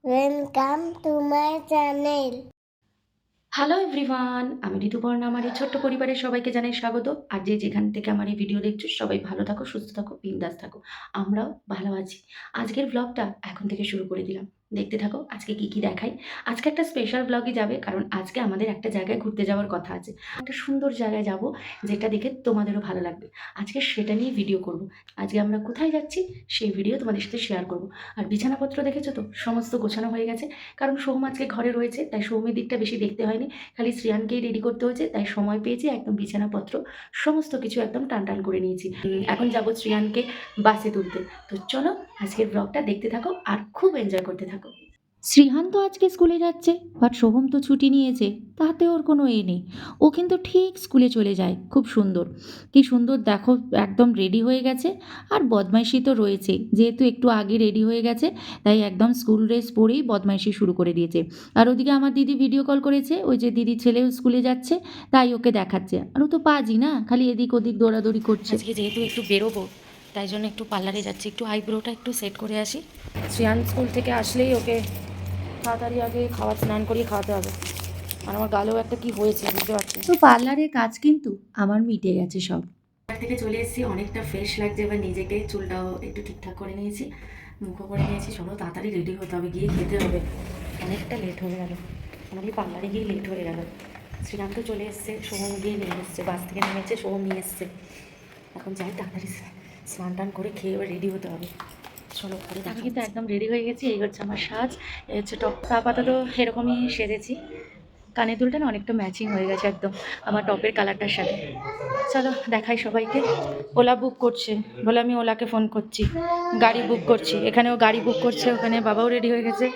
Welcome to my channel. Hello everyone, আমি ঋতুপর্ণা। আমার এই ছোট্ট পরিবারের সবাইকে জানাই স্বাগত। আর যে যেখান থেকে আমার এই ভিডিও দেখছো সবাই ভালো থাকো, সুস্থ থাকো, বিন্দাস থাকো। আমরাও ভালো আছি। আজকের ব্লগটা এখন থেকে শুরু করে দিলাম। দেখতে থাকো আজকে কি দেখাই। আজকে একটা স্পেশাল ব্লগই যাবে, কারণ আজকে আমাদের একটা জায়গায় ঘুরতে যাওয়ার কথা আছে। একটা সুন্দর জায়গায় যাব, যেটা দেখে তোমাদেরও ভালো লাগবে। আজকে সেটা নিয়ে ভিডিও করব। আজকে আমরা কোথায় যাচ্ছি সেই ভিডিও তোমাদের সাথে শেয়ার করব। আর বিছানাপত্র দেখেছো তো, সমস্ত গোছানো হয়ে গেছে। কারণ সোহম আজকে ঘরে রয়েছে, তাই সোহমের দিকটা বেশি দেখতে হয়নি। খালি শ্রেয়ানকেই রেডি করতে হয়েছে, তাই সময় পেয়েছি একদম বিছানাপত্র সমস্ত কিছু একদম টান করে নিয়েছি। এখন যাব শ্রেয়ানকে বাসে তুলতে। তো চলো আজকের ব্লগটা দেখতে থাকো আর খুব এনজয় করতে থাকো। শ্রীহান তো আজকে স্কুলে যাচ্ছে, বাট সোহম তো ছুটি নিয়েছে, তাতে ওর কোনো নেই। ও কিন্তু ঠিক স্কুলে চলে যায়। খুব সুন্দর, কি সুন্দর দেখো, একদম রেডি হয়ে গেছে। আর বদমাইশি তো রয়েছে, যেহেতু একটু আগে রেডি হয়ে গেছে, তাই একদম স্কুল ড্রেস পরেই বদমাইশি শুরু করে দিয়েছে। আর ওদিকে আমার দিদি ভিডিও কল করেছে, ওই যে দিদির ছেলেও স্কুলে যাচ্ছে, তাই ওকে দেখাচ্ছে। আর ও তো পাজি না, খালি এদিক ওদিক দৌড়াদৌড়ি করছে। আজকে যেহেতু একটু বেরোবো, তাই জন্য একটু পার্লারে যাচ্ছি, একটু আইব্রোটা একটু সেট করে আসি। শ্রেয়ান স্কুল থেকে আসলেই ওকে তাড়াতাড়ি আগে স্নান করিয়ে খাওয়াতে হবে। আর আমার গালেও একটা কি হয়েছে বুঝতে পারছি। তো পার্লারের কাজ কিন্তু আমার মিটে গেছে সব। পার্লার থেকে চলে এসেছি, অনেকটা ফ্রেশ লাগছে। এবার নিজেকে চুলটাও একটু ঠিকঠাক করে নিয়েছি, মুখও করে নিয়েছি। চলো তাড়াতাড়ি রেডি হতে হবে, গিয়ে খেতে হবে। অনেকটা লেট হয়ে গেল, আমাদের পার্লারে গিয়ে লেট হয়ে গেল। শ্রীকান্ত চলে এসছে, সোহম গিয়ে নিয়ে এসছে, বাস থেকে নেমেছে, সোহম নিয়ে এসছে। এখন যাই তাড়াতাড়ি স্নান টান করে খেয়ে এবার রেডি হতে হবে। চলো পরে আমি কিন্তু একদম রেডি হয়ে গেছি। এই হচ্ছে আমার সাজ, এই হচ্ছে টপটা। আপাতত এরকমই সেজেছি। কানের দুলটা না অনেকটা ম্যাচিং হয়ে গেছে একদম আমার টপের কালারটার সাথে। চলো দেখাই সবাইকে। ওলা বুক করছে বলে আমি ওলাকে ফোন করছি, গাড়ি বুক করছি। এখানেও গাড়ি বুক করছে, ওখানে বাবাও রেডি হয়ে গেছে,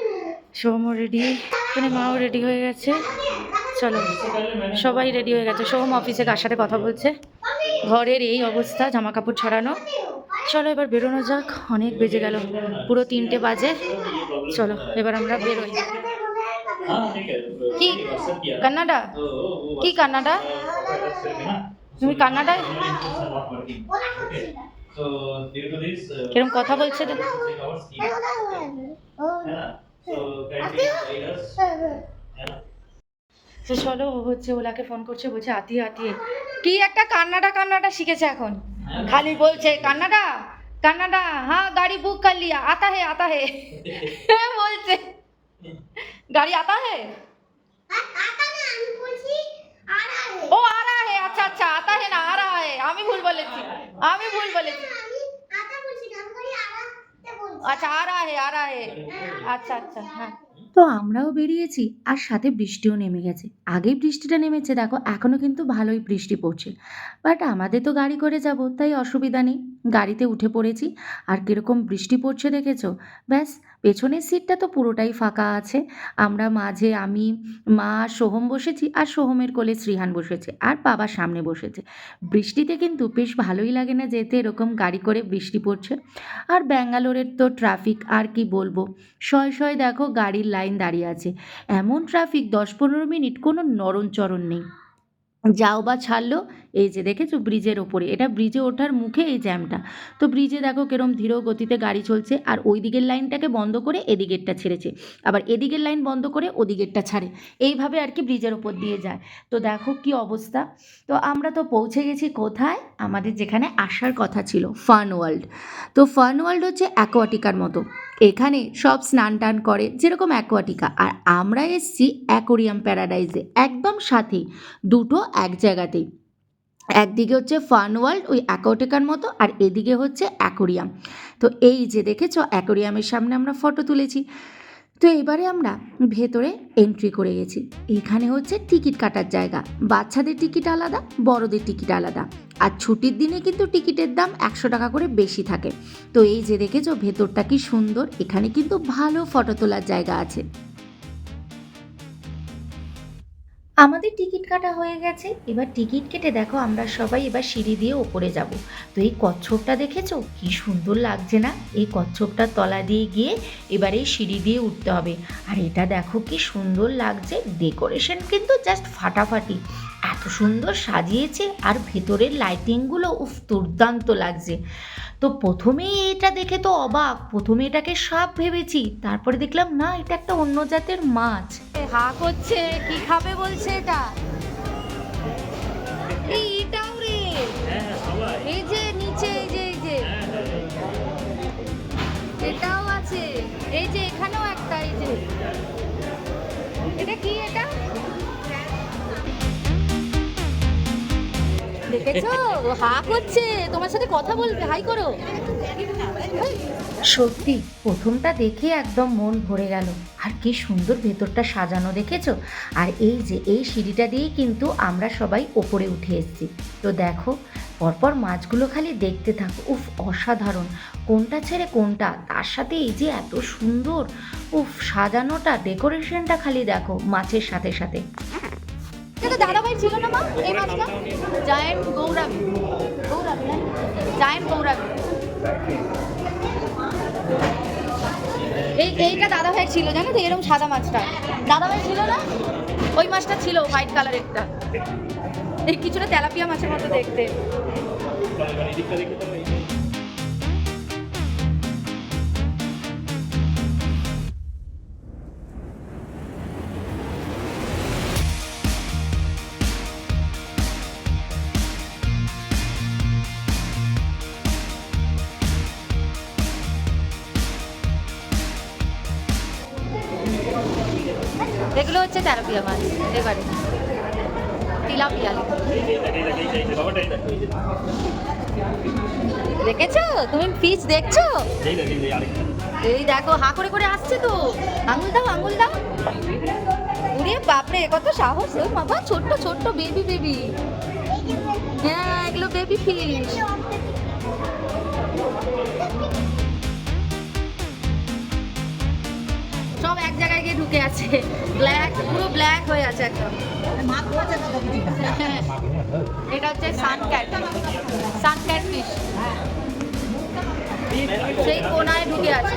সোহমও রেডি, এখানে মাও রেডি হয়ে গেছে। চলো সবাই রেডি হয়ে গেছে। সোহম অফিসে কার সাথে কথা বলছে। ঘরের এই অবস্থা, জামা কাপড় ছড়ানো। চলো এবার বেরোনো যাক, অনেক বেজে গেল, পুরো 3টে বাজে। চলো এবার আমরা বেরোই। কি কান্নাডা, কি কান্নাডা, তুমি কান্নাডায় কিরম কথা বলছে তো। তো চলো, ও হচ্ছে ওলাকে ফোন করছে, বলছে আতিয়ে আতিয়ে কি একটা কান্নাটা শিখেছে এখন। খালি বলছে কান্নাটা কান্নাটা, হ্যাঁ গাড়ি বুক কর লিয়া, আতা হে বলছে গাড়ি আতা হে। ও আ রা হে, আচ্ছা আচ্ছা, আতা হে না আ রা হে, আমি ভুল বলেছি। আচ্ছা আ রা হে, আচ্ছা আচ্ছা, হ্যাঁ। তো আমরাও বেরিয়েছি, আর সাথে বৃষ্টিও নেমে গেছে। আগেই বৃষ্টিটা নেমেছে দেখো, এখনো কিন্তু ভালোই বৃষ্টি পড়ছে। বাট আমাদের তো গাড়ি করে যাব, তাই অসুবিধা নেই। গাড়িতে উঠে পড়েছি। আর কিরকম বৃষ্টি পড়ছে দেখেছো। ব্যাস, পেছনের সিটটা তো পুরোটাই ফাঁকা আছে। আমরা মাঝে আমি, মা, সোহম বসেছি, আর সোহমের কোলে শ্রীহান বসেছে, আর বাবা সামনে বসেছে। বৃষ্টিতে কিন্তু বেশ ভালোই লাগে না যেতে, এরকম গাড়ি করে বৃষ্টি পড়ছে। আর ব্যাঙ্গালোরের তো ট্রাফিক আর কি বলবো। শয়ে দেখো গাড়ির লাইন দাঁড়িয়ে আছে। এমন ট্রাফিক, 10-15 মিনিট কোনো নড়নচড়ন নেই। যাও বা ছাড়লো। এই যে দেখেছো ব্রিজের ওপরে, এটা ব্রিজে ওঠার মুখে এই জ্যামটা। তো ব্রিজে দেখো কিরম ধীর গতিতে গাড়ি চলছে, আর ওই দিকের লাইনটাকে বন্ধ করে এদিকেরটা ছেড়েছে, আবার এদিকের লাইন বন্ধ করে ওদিকেরটা ছাড়ে। এইভাবে আর কি ব্রিজের ওপর দিয়ে যায়। তো দেখো কি অবস্থা। তো আমরা তো পৌঁছে গেছি কোথায়, আমাদের যেখানে আসার কথা ছিল, ফান ওয়ার্ল্ড। তো ফান ওয়ার্ল্ড হচ্ছে অ্যাকোয়াটিকার মতো। এখানে সব স্নান টান করে যেরকম অ্যাকোয়াটিকা, আর আমরা এসছি অ্যাকোরিয়াম প্যারাডাইজে, একদম সাথেই, দুটো এক জায়গাতেই। একদিকে হচ্ছে ফান ওয়ার্ল্ড ওই অ্যাকোয়াটিকার মতো, আর এদিকে হচ্ছে অ্যাকোরিয়াম। তো এই যে দেখেছো, অ্যাকোরিয়ামের সামনে আমরা ফটো তুলেছি। তো এবারে আমরা ভেতরে এন্ট্রি করে গেছি। এখানে হচ্ছে টিকিট কাটার জায়গা। বাচ্চাদের টিকিট আলাদা, বড়দের টিকিট আলাদা। আর ছুটির দিনে কিন্তু টিকিটের দাম 100 টাকা করে বেশি থাকে। তো এই যে দেখেছো ভেতরটা কি সুন্দর, এখানে কিন্তু ভালো ফটো তোলার জায়গা আছে। আমাদের টিকিট কাটা হয়ে গেছে। এবার টিকিট কেটে দেখো আমরা সবাই এবার সিঁড়ি দিয়ে ওপরে যাব। তো এই কচ্ছপটা দেখেছো কি সুন্দর লাগছে না। এই কচ্ছপটার তলা দিয়ে গিয়ে এবার এই সিঁড়ি দিয়ে উঠতে হবে। আর এটা দেখো কি সুন্দর লাগছে, ডেকোরেশন কিন্তু জাস্ট ফাটাফাটি। এত সুন্দর সাজিয়েছে আর ভেতরের লাইটিংগুলো উফ দুর্দান্ত লাগছে। তো প্রথমেই এটা দেখে তো অবাক, প্রথমে এটাকে সাপ ভেবেছি, তারপরে দেখলাম না এটা একটা অন্য জাতের মাছ। হা করছে, কি খাবে বলছে এটা? এটাও রে, এই যে নিচে, এই যে এটাও আছে, এই যে এখানেও একটা, এই যে এটা কি, এটা দেখেছো? হা করছে, তোমার সাথে কথা বলবে, হাই করো। সত্যি প্রথমটা দেখে একদম মন ভরে গেল। আর কি সুন্দর ভেতরটা সাজানো দেখেছো? আর এই যে এই সিঁড়িটা দিয়েই কিন্তু আমরা সবাই ওপরে উঠে এসেছি। তো দেখো পরপর মাছগুলো খালি দেখতে থাকো, উফ অসাধারণ, কোনটা ছেড়ে কোনটা, তার সাথে এই যে এত সুন্দর উফ সাজানোটা, ডেকোরেশনটা খালি দেখো মাছের সাথে সাথে। এটা দাদাভাই ছিল না মা এই মাছটা? জায়ান্ট গৌরামী, গৌরামী না, জায়ান্ট গৌরামী। এইটা দাদাভাই ছিল, জানো তো, এরকম সাদা মাছটা দাদাভাই ছিল না, ওই মাছটা ছিল হোয়াইট কালারেরটা, এই কিছুটা তেলাপিয়া মাছের মতো দেখতে। এগুলো হচ্ছে তেলাপিয়া মাছ, এবারে তিলাপিয়া। দেখেছো তুমি ফিশ দেখছো? এই দেখো হা করে করে আসছে তো, আঙুল দাও আঙুল দাও। উড়ে বাপরে কত সাহস, ওই বাবা ছোট্ট ছোট্ট বেবি বেবি, হ্যাঁ এগুলো বেবি ফিশ। সব এক জায়গায় গিয়ে ঢুকে আছে, ব্ল্যাক, পুরো ব্ল্যাক হয়ে আছে একদম। এটা হচ্ছে সানক্যাট, সানক্যাট ফিশ, সেই কোনায় ঢুকে আছে,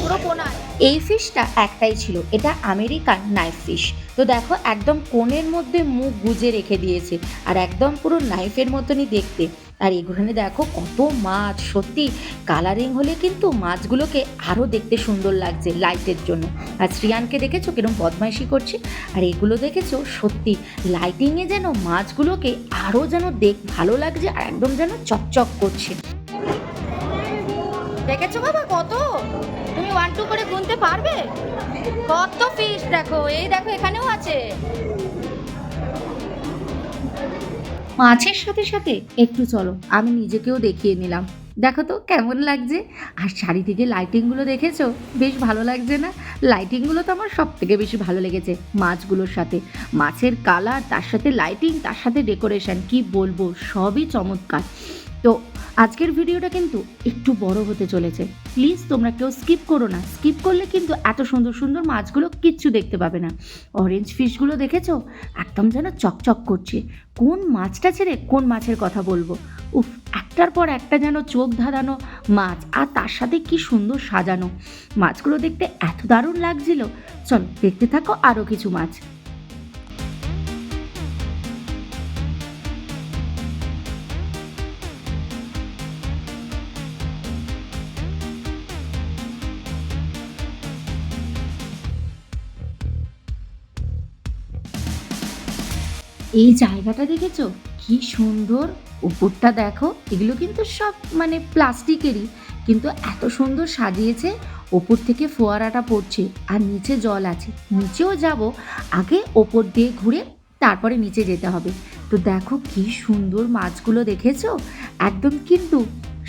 পুরো কোনায়। এই ফিশটা একটাই ছিল, এটা আমেরিকান নাইফ ফিশ। তো দেখো একদম কোণের মধ্যে মুখ গুজে রেখে দিয়েছে, আর একদম পুরো নাইফের মতনই দেখতে। আর এখানে দেখো কত মাছ, সত্যি কালারিং হলে কিন্তু মাছগুলোকে আরও দেখতে সুন্দর লাগছে লাইটের জন্য। আর শ্রিয়ানকে দেখেছো কিরম বদমাইশি করছে, আর এগুলো দেখেছো সত্যি লাইটিংয়ে যেন মাছগুলোকে আরও যেন ভালো লাগছে, আর একদম যেন চকচক করছে। দেখেছো বাবা কত, তুমি 1 2 করে গুনতে পারবে কত ফিশ? দেখো এই দেখো এখানেও আছে। মাছের সাথে সাথে একটু চলো আমি নিজেকেও দেখিয়ে নিলাম, দেখো তো কেমন লাগছে। আর চারিদিকে লাইটিংগুলো দেখেছো, বেশ ভালো লাগছে না? লাইটিংগুলো তো আমার সব থেকে বেশি ভালো লেগেছে মাছগুলোর সাথে, মাছের কালার, তার সাথে লাইটিং, তার সাথে ডেকোরেশন, কি বলবো সবই চমৎকার। তো আজকের ভিডিওটা কিন্তু একটু বড় হতে চলেছে, প্লিজ তোমরা কেউ স্কিপ করো না, স্কিপ করলে কিন্তু এত সুন্দর সুন্দর মাছগুলো কিচ্ছু দেখতে পাবে না। অরেঞ্জ ফিশগুলো দেখেছো, একদম যেন চকচক করছে, কোন মাছটা ছেড়ে কোন মাছের কথা বলবো, উফ একটার পর একটা যেন চোখ ধাঁধানো মাছ, আর তার সাথে কি সুন্দর সাজানো, মাছগুলো দেখতে এত দারুণ লাগছিল। চলো দেখতে থাকো আরও কিছু মাছ। এই জায়গাটা দেখেছো কি সুন্দর, উপরটা দেখো, এগুলো কিন্তু সব মানে প্লাস্টিকেরই, কিন্তু এত সুন্দর সাজিয়েছে, ওপর থেকে ফোয়ারাটা পড়ছে আর নিচে জল আছে, নিচেও যাব, আগে ওপর দিয়ে ঘুরে তারপরে নিচে যেতে হবে। তো দেখো কি সুন্দর মাছগুলো দেখেছো, একদম কিন্তু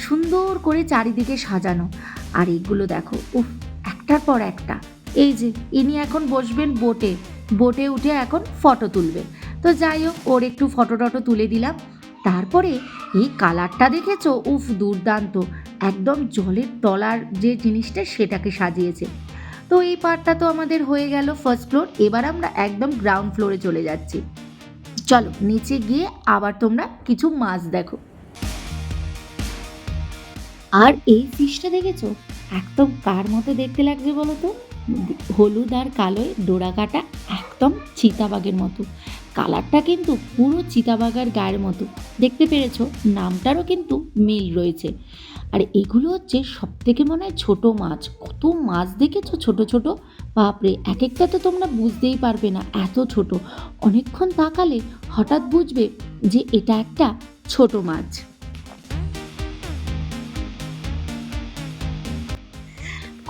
সুন্দর করে চারিদিকে সাজানো। আর এগুলো দেখো উফ একটার পর একটা। এই যে ইনি এখন বসবেন বোটে, বোটে উঠে এখন ফটো তুলবে। তো যাই হোক ওর একটু ফটো টটো তুলে দিলাম। তারপরে এই কালারটা দেখেছো, উফ দুর্দান্ত, একদম জলের তলার যে জিনিসটা সেটাকে সাজিয়েছে। তো এই পার্টটা তো আমাদের হয়ে গেল ফার্স্ট ফ্লোর, এবার আমরা একদম গ্রাউন্ড ফ্লোরে চলে যাচ্ছি। চলো নিচে গিয়ে আবার তোমরা কিছু মাছ দেখো। আর এই ফিশটা দেখেছো, একদম কার মতো দেখতে লাগছে বলো তো? হলুদ আর কালোয় ডোরা কাটা, একদম চিতাবাঘের মতো, কালারটা কিন্তু পুরো চিতাবাঘার গায়ের মতো। দেখতে পেরেছো, নামটারও কিন্তু মিল রয়েছে। আর এগুলো হচ্ছে সব থেকে মনে হয় ছোটো মাছ। কত মাছ দেখেছো ছোট ছোট, বাপরে, এক একটা তো তোমরা বুঝতেই পারবে না, এত ছোট। অনেকক্ষণ তাকালে হঠাৎ বুঝবে যে এটা একটা ছোট মাছ।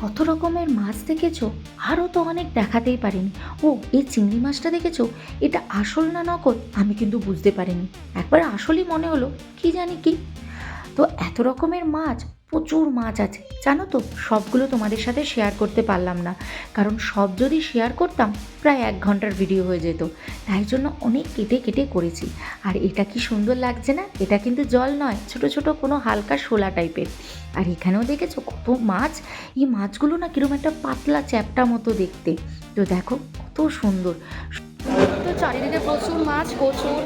কত রকমের মাছ দেখেছো, আরও তো অনেক দেখাতেই পারিনি। ও, এই চিংড়ি মাছটা দেখেছো, এটা আসল না নকল আমি কিন্তু বুঝতে পারিনি। একবার আসলই মনে হলো, কি জানি কি। তো এত রকমের মাছ, প্রচুর মাছ আছে জানো তো। সবগুলো তোমাদের সাথে শেয়ার করতে পারলাম না, কারণ সব যদি শেয়ার করতাম প্রায় 1 ঘন্টার ভিডিও হয়ে যেত। তাই জন্য অনেক কেটে কেটে করেছি। আর এটা কি সুন্দর লাগছে না, এটা কিন্তু জল নয়, ছোট ছোট কোনো হালকা শোলা টাইপের। আর এখানেও দেখেছো কত মাছ। এই মাছগুলো না কিরকম একটা পাতলা চ্যাপটা মতো দেখতে। তো দেখো কত সুন্দর। তো চারিদিকে প্রচুর মাছ, প্রচুর।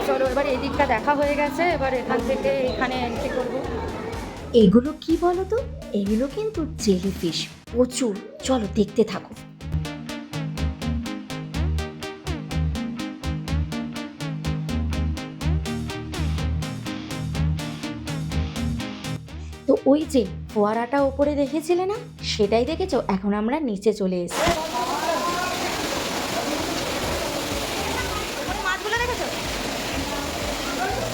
চলো এবার এই দিকটা দেখা হয়ে গেছে, এবার এখান থেকে এখানে এন্ট্রি করবো। এগুলো কি বলো তো, এগুলো কিন্তু জেলিফিশ, প্রচুর। চলো দেখতে থাকো। তো ওই যে ফোয়ারাটা ওপরে দেখেছিলে না, সেটাই দেখেছো। এখন আমরা নিচে চলে এসেছি। মাছগুলো দেখেছো,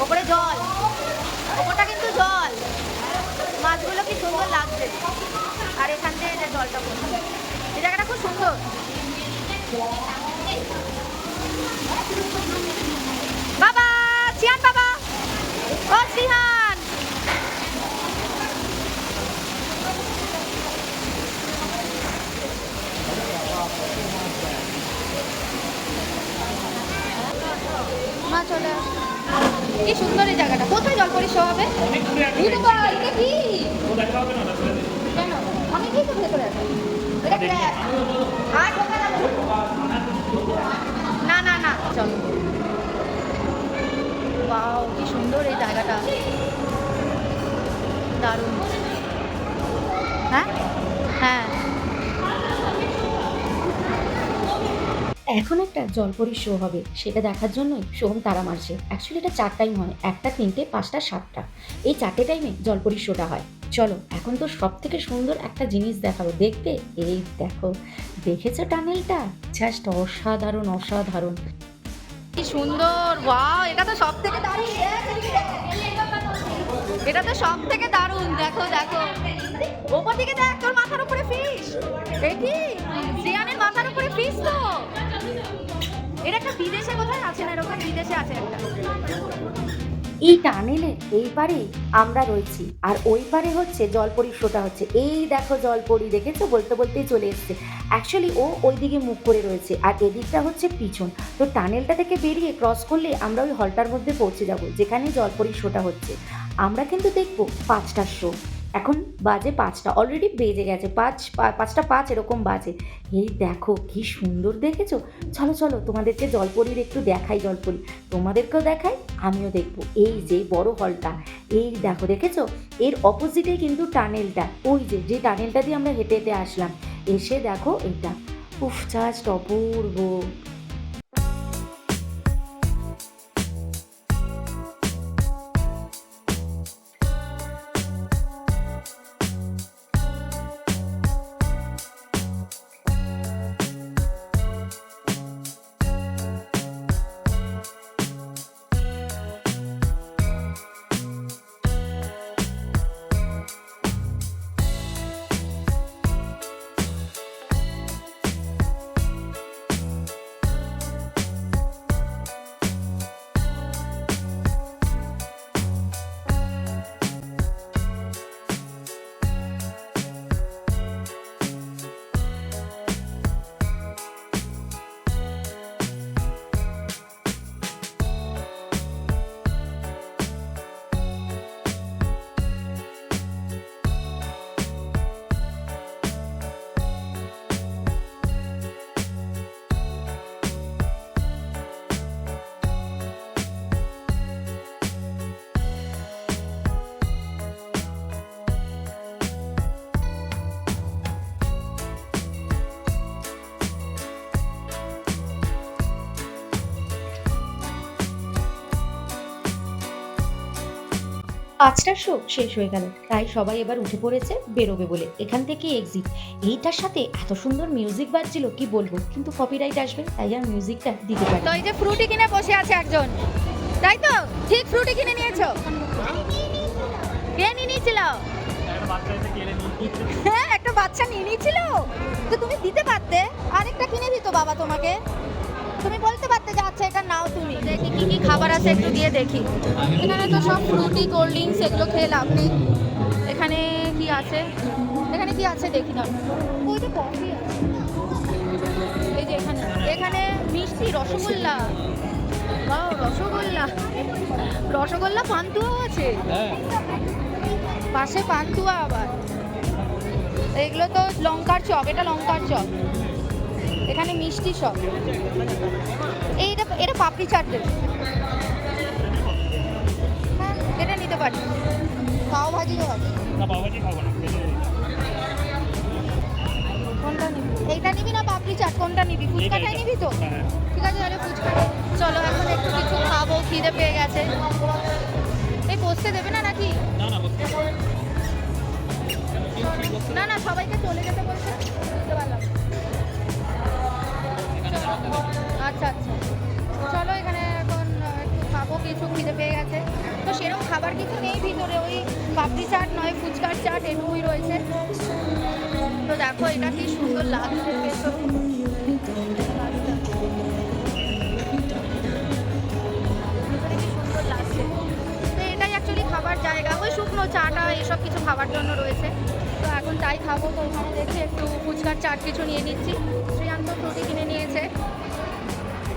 ওপরে জল, ওপরটা কিন্তু জল। মাছগুলো কি সুন্দর লাগছে। আর এখান থেকে যে জলটা পড়ছে, এই জায়গাটা খুব সুন্দর। বাবা চিয়ান, বাবা ও সিহান, মা চলে আস। কি সুন্দর এই জায়গাটা। কোথায় জলপরি শো হবে? এটা কি কেন অনেকেই তো ভেতরে আছে। এটা কি আর ঢোকা যাবে না? না না, চলো। ওয়াও, কি সুন্দর এই জায়গাটা, দারুণ। হ্যাঁ হ্যাঁ, এখন একটা জলপরীর শো হবে, সেটা দেখার জন্যই সোহম তারা মারছে। অ্যাকচুয়ালি এটা 4 টাইম হয়, 1টা, 3টে, 5টা, 7টা। এই 4টে টাইমে জলপরীর শোটা হয়। চলো এখন তো সব থেকে সুন্দর একটা জিনিস দেখাবো, দেখবে। এই দেখো, দেখেছো টানেলটা? জাস্ট অসাধারণ অসাধারণ, কি সুন্দর। ওয়াও, এটা তো সব থেকে দারুণ। এটা তো সব থেকে দারুণ। দেখো দেখো, ওপর দিকে দেখ, তোর মাথার উপরে ফিশ। দেখি জিয়ানের মাথার উপরে ফিশ। তো এটা একটা বিদেশে কোথায় আছে না, এরকম বিদেশে আছে একটা। এই টানেলে এই পারে আমরা রয়েছি, আর ওই পারে হচ্ছে জলপরীর শোটা হচ্ছে। এই দেখো জলপরী, দেখেছো, বলতে বলতেই চলে এসছে। অ্যাকচুয়ালি ও ওইদিকে মুখ করে রয়েছে, আর এদিকটা হচ্ছে পিছন। তো টানেলটা থেকে বেরিয়ে ক্রস করলে আমরা ওই হলটার মধ্যে পৌঁছে যাব, যেখানে জলপরীর শোটা হচ্ছে। আমরা কিন্তু দেখবো 5টার শো। এখন বাজে 5টা, অলরেডি বেজে গেছে 5টা 5 এরকম বাজে। এই দেখো কি সুন্দর, দেখেছো? চলো চলো তোমাদেরকে জলপরীর একটু দেখাই। জলপরী তোমাদেরকেও দেখাই, আমিও দেখবো। এই যে বড় হলটা, এই দেখো, দেখেছো? এর অপোজিটে কিন্তু টানেলটা, ওই যে টানেলটা দিয়ে আমরা হেঁটে হেঁটে আসলাম। এসে দেখো এটা, উফ, জাস্ট অপূর্ব। 5টার শো শেষ হয়ে গেল, তাই সবাই এবার উঠে পড়েছে বেরোবে বলে। এখান থেকে এক্সিট। এইটার সাথে এত সুন্দর মিউজিক বাজছিল কি বলবো, কিন্তু কপিরাইট আসবে তাই আর মিউজিকটা দিতে পারি। তো এই যে ফ্রুটি কিনে বসে আছে একজন, তাই তো? ঠিক ফ্রুটি কিনে নিয়েছো? কে নিয়ে নিয়েছিল? হ্যাঁ, একটা বাচ্চা নিয়ে নিয়েছিল। তো তুমি দিতে পারতে, আরেকটা কিনে দিত বাবা তোমাকে। তুমি বলতে পারতে যে আচ্ছা এটা নাও তুমি। দেখি কি কি খাবার আছে একটু দিয়ে দেখি। এখানে তো সব ফ্রুটি, কোল্ড ড্রিঙ্কস এগুলো খেয়ে লাভ নেই। এখানে কি আছে? এখানে কি আছে দেখি না। ওই যে কফি আছে। এই যে এখানে এখানে মিষ্টি রসগোল্লা। ওয়াও, রসগোল্লা। রসগোল্লা পান্তুয়াও আছে। পাশে পান্তুয়া আবার। এগুলো তো লঙ্কার চপ, এটা লঙ্কার চপ। এখানে মিষ্টি সব। এইটা এটা পাপড়ি চাট দেবে। হ্যাঁ, এটা নিতে পারি। পাও ভাজিও আছে। কোনটা নিবি? এইটা নিবি না পাপড়ি চাট? কোনটা নিবি? ফুচকাটাই নিবি তো? ঠিক আছে তাহলে ফুচকা। চলো এখন একটু কিছু খাবো, খিদে পেয়ে গেছে। এই বসতে দেবে না নাকি? না না, সবাইকে চলে যেতে বলছে। বুঝতে পারলাম। আচ্ছা আচ্ছা, চলো এখানে এখন একটু খাবো, কিছু খিদে পেয়ে গেছে। তো সেরকম খাবার কিছু নেই ভিতরে, ওই পাপড়ি চাট নয় ফুচকার চাট এটুকুই রয়েছে। তো দেখো এটা কি সুন্দর লাগছে ভেতরে। ভেতরে কি সুন্দর লাগছে। তো এটাই অ্যাকচুয়ালি খাবার জায়গা, ওই শুকনো চাটা এসব কিছু খাবার জন্য রয়েছে। তো এখন তাই খাবো। তো এখানে দেখছি একটু ফুচকার চাট কিছু নিয়ে নিচ্ছি। শ্রেয়ান্ত ফ্রুটি কিনে নিয়েছে।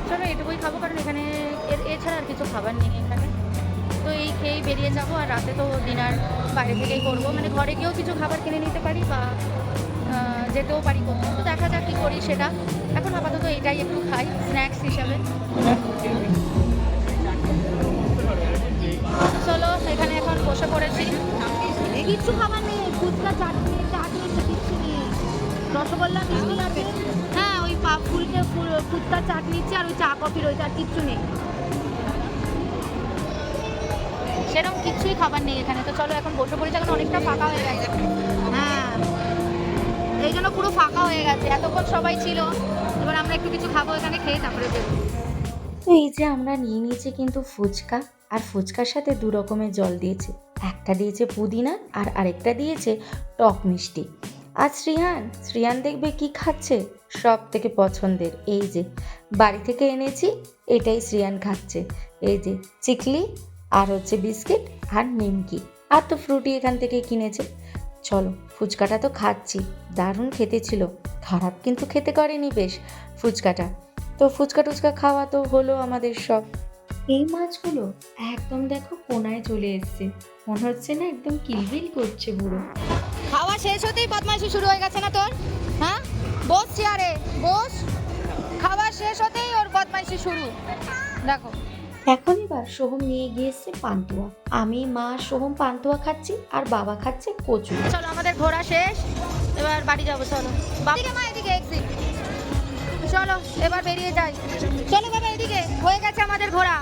চলো এটুকুই খাবো, কারণ এখানে এছাড়া আর কিছু খাবার নেই এখানে। তো এই খেয়েই বেরিয়ে যাবো। আর রাতে তো ডিনার বাইরে থেকেই করবো, মানে ঘরে গিয়েও কিছু খাবার কিনে নিতে পারি বা যেতেও পারি কোথাও। তো দেখা যাক কী করি সেটা। এখন আপাতত এটাই একটু খাই স্ন্যাক্স হিসাবে। চলো এখানে এখন বসে পড়েছি। কিচ্ছু খাবার নেই, ফুচকা চাটনি কিচ্ছু নেই। রসগোল্লা মিষ্টি আছে। হ্যাঁ, ওই ফুচকা চাট নিচ্ছে আর ওই চা কফি রয়েছে, আর কিচ্ছু নেই। সেরকম কিচ্ছুই খাবার নেই এখানে। তো চলো এখন বসে পড়েছি, এখন অনেকটা ফাঁকা হয়ে গেছে। হ্যাঁ, এই জন্য পুরো ফাঁকা হয়ে গেছে। এতক্ষণ সবাই ছিল, এবার আমরা একটু কিছু খাবো এখানে, খেয়ে তারপরে দেবো। তো এই যে আমরা নিয়ে নিয়েছি কিন্তু ফুচকা, আর ফুচকার সাথে 2 রকমের জল দিয়েছে। একটা দিয়েছে পুদিনা আর আরেকটা দিয়েছে টক মিষ্টি। আর শ্রিয়ান দেখবে কি খাচ্ছে, সব থেকে পছন্দের এই যে বাড়ি থেকে এনেছি, এটাই শ্রিয়ান খাচ্ছে। এই যে চিকলি আর হচ্ছে বিস্কিট আর নিমকি, আর তো ফ্রুটি এখান থেকে কিনেছে। চলো ফুচকাটা তো খাচ্ছি, দারুণ খেতে ছিল, খারাপ কিন্তু খেতে করেনি বেশ ফুচকাটা। তো ফুচকা টুচকা খাওয়া তো হলো আমাদের সব। এই মাছগুলো একদম দেখো কোনায় চলে এসছে, মনে হচ্ছে না একদম কিলবিল করছে পুরো। খাওয়া শেষ হতেই বদমাইশি শুরু হয়ে গেছে না তোর? হ্যাঁ, বস চেয়ারে বস। খাওয়া শেষ হতেই ওর বদমাইশি শুরু। দেখো এখন এবার সোহম নিয়ে গিয়ে এসছে পান্তুয়া, আমি মা সোহম পান্তুয়া খাচ্ছি আর বাবা খাচ্ছে কচু। চলো আমাদের ঘোরা শেষ, এবার বাড়ি যাবো। চলো এদিকে মা, এদিকে এক্সিট। চলো এবার বেরিয়ে যাই। চলো বাবা এদিকে, হয়ে গেছে আমাদের ঘোরা।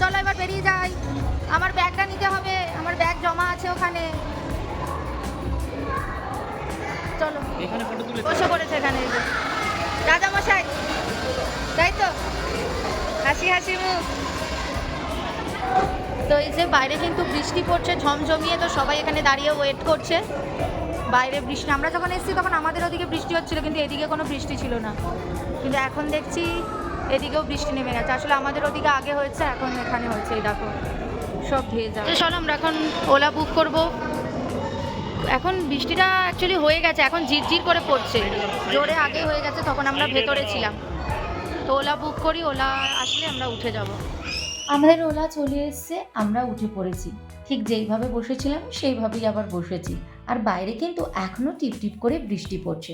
চলো এবার বেরিয়ে যাই। আমার ব্যাগটা নিতে হবে, আমার ব্যাগ জমা আছে ওখানে। চলো বসে পড়েছে এখানে রাজা মশাই, তাই তো? হাসি হাসি মুখ। তো এই যে বাইরে কিন্তু বৃষ্টি পড়ছে ঝমঝমিয়ে, তো সবাই এখানে দাঁড়িয়ে ওয়েট করছে। বাইরে বৃষ্টি, আমরা যখন এসেছি তখন আমাদের ওদিকে বৃষ্টি হচ্ছিল, কিন্তু এদিকে কোনো বৃষ্টি ছিল না। কিন্তু এখন দেখছি এদিকেও বৃষ্টি নেমে গেছে। আসলে আমাদের ওদিকে আগে হয়েছে, এখন এখানে হয়েছে। এই দেখো সব ভেজা। তো চলো আমরা এখন ওলা বুক করব। এখন বৃষ্টিটা অ্যাকচুয়ালি হয়ে গেছে, এখন ঝিরঝির করে পড়ছে জোরে। আগে হয়ে গেছে, তখন আমরা ভেতরে ছিলাম। তো ওলা বুক করি, ওলা আসলে আমরা উঠে যাব। আমাদের ওলা চলে এসছে, আমরা উঠে পড়েছি। ঠিক যেইভাবে বসেছিলাম সেইভাবেই আবার বসেছি। আর বাইরে কিন্তু এখনও টিপটিপ করে বৃষ্টি পড়ছে।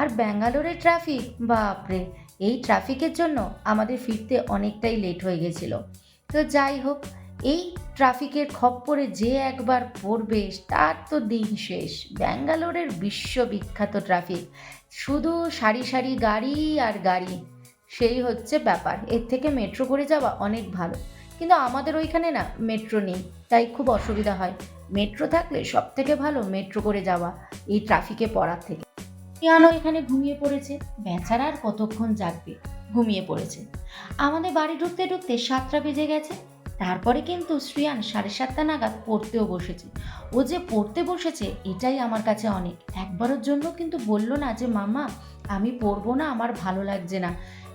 আর ব্যাঙ্গালোরের ট্রাফিক, বাপরে, এই ট্রাফিকের জন্য আমাদের ফিরতে অনেকটাই লেট হয়ে গেছিল। তো যাই হোক, এই ট্রাফিকের খপ্পরে যে একবার পড়বে তার তো দিন শেষ। ব্যাঙ্গালোরের বিশ্ববিখ্যাত ট্রাফিক, শুধু সারি সারি গাড়ি আর গাড়ি, সেই হচ্ছে ব্যাপার। এর থেকে মেট্রো করে যাওয়া অনেক ভালো, কিন্তু আমাদের ওইখানে না মেট্রো নেই, তাই খুব অসুবিধা হয়। মেট্রো থাকলে সব থেকে ভালো মেট্রো করে যাওয়া এই ট্রাফিকে পড়ার থেকে। শ্রিয়ানও এখানে ঘুমিয়ে পড়েছে, বেচারা আর কতক্ষণ জাগবে, ঘুমিয়ে পড়েছে। আমাদের বাড়ি ঢুকতে ঢুকতে 7টা বেজে গেছে। তারপরে কিন্তু শ্রিয়ান 7:30 নাগাদ পড়তেও বসেছে। ও যে পড়তে বসেছে এটাই আমার কাছে অনেক। একবারের জন্য কিন্তু বলল না যে মামা আমি পড়বো না, আমার ভালো লাগছে না।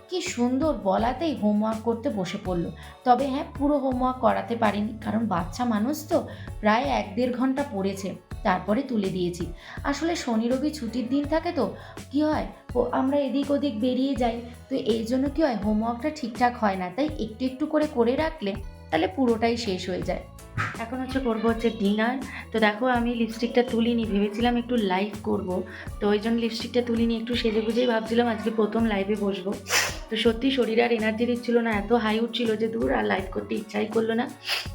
কি সুন্দর বলাতেই হোমওয়ার্ক করতে বসে পড়লো। তবে হ্যাঁ, পুরো হোমওয়ার্ক করাতে পারিনি, কারণ বাচ্চা মানুষ তো, প্রায় 1-1.5 ঘন্টা পড়েছে, তারপরে তুলে দিয়েছি। আসলে শনি রবি ছুটির দিন থাকে তো কি হয়, আমরা এদিক ওদিক বেরিয়ে যাই, তো এই জন্য কি হয় হোমওয়ার্কটা ঠিকঠাক হয় না, তাই একটু একটু করে রাখলে তাহলে পুরোটাই শেষ হয়ে যায়। এখন করবো ডিনার। তো দেখো আমি লিপস্টিকটা তুলিনি, ভেবেছিলাম একটু লাইভ করব, তো ওই জন্য লিপস্টিকটা তুলিনি, একটু সেজে গুজেই ভাবছিলাম আজকে প্রথম লাইভে বসবো। তো সত্যি শরীরে আর এনার্জি দিচ্ছিল না, এত হাই উঠছিল যে দূর আর লাইভ করতে ইচ্ছাই করলো না,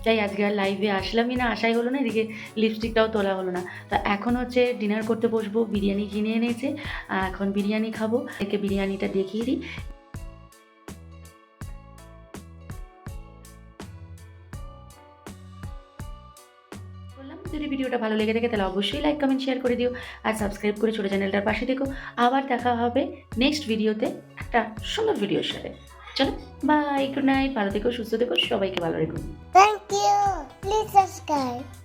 তাই আজকে আর লাইভে আসলামই না, আশাই হলো না, এদিকে লিপস্টিকটাও তোলা হলো না। তো এখন ডিনার করতে বসবো। বিরিয়ানি কিনে এনেছে, এখন বিরিয়ানি খাবো। একে বিরিয়ানিটা দেখিয়ে দিই। যদি ভিডিওটা ভালো লেগে থাকে তাহলে অবশ্যই লাইক কমেন্ট শেয়ার করে দিও, আর সাবস্ক্রাইব করে ছোটো চ্যানেলটার পাশে থেকো। আবার দেখা হবে নেক্সট ভিডিওতে একটা সুন্দর ভিডিওর সাথে। চলো বাই, গুড নাইট, ভালো থেকো, সুস্থ থেকো, সবাইকে ভালো রেখো। Thank you. Please subscribe.